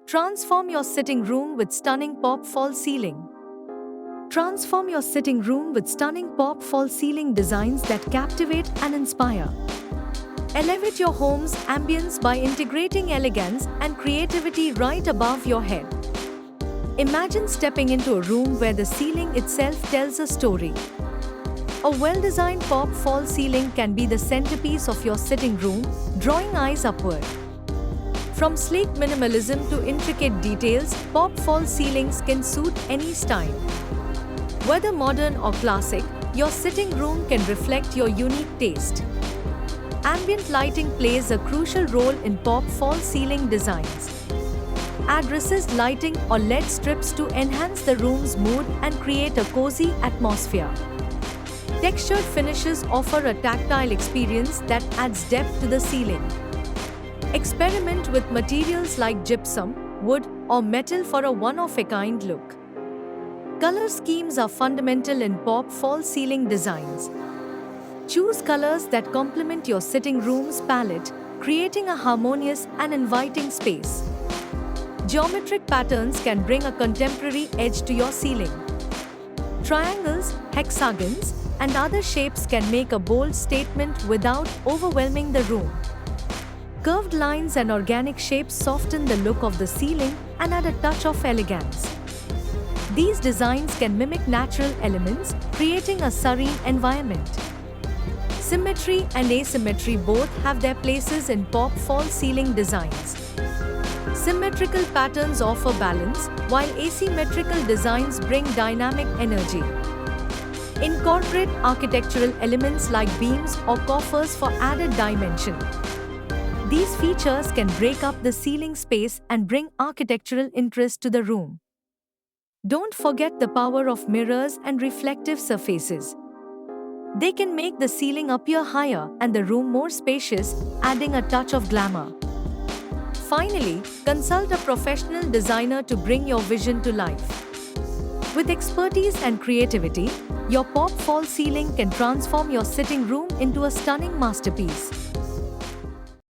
Transform your sitting room with stunning pop false ceiling. Transform your sitting room with stunning pop false ceiling designs that captivate and inspire. Elevate your home's ambience by integrating elegance and creativity right above your head. Imagine stepping into a room where the ceiling itself tells a story. A well-designed pop false ceiling can be the centerpiece of your sitting room, drawing eyes upward. From sleek minimalism to intricate details, pop false ceilings can suit any style. Whether modern or classic, your sitting room can reflect your unique taste. Ambient lighting plays a crucial role in pop false ceiling designs. Add recessed lighting or LED strips to enhance the room's mood and create a cozy atmosphere. Textured finishes offer a tactile experience that adds depth to the ceiling. Experiment with materials like gypsum, wood, or metal for a one-of-a-kind look. Color schemes are fundamental in pop false ceiling designs. Choose colors that complement your sitting room's palette, creating a harmonious and inviting space. Geometric patterns can bring a contemporary edge to your ceiling. Triangles, hexagons, and other shapes can make a bold statement without overwhelming the room. Curved lines and organic shapes soften the look of the ceiling and add a touch of elegance. These designs can mimic natural elements, creating a serene environment. Symmetry and asymmetry both have their places in pop false ceiling designs. Symmetrical patterns offer balance, while asymmetrical designs bring dynamic energy. Incorporate architectural elements like beams or coffers for added dimension. These features can break up the ceiling space and bring architectural interest to the room. Don't forget the power of mirrors and reflective surfaces. They can make the ceiling appear higher and the room more spacious, adding a touch of glamour. Finally, consult a professional designer to bring your vision to life. With expertise and creativity, your pop false ceiling can transform your sitting room into a stunning masterpiece.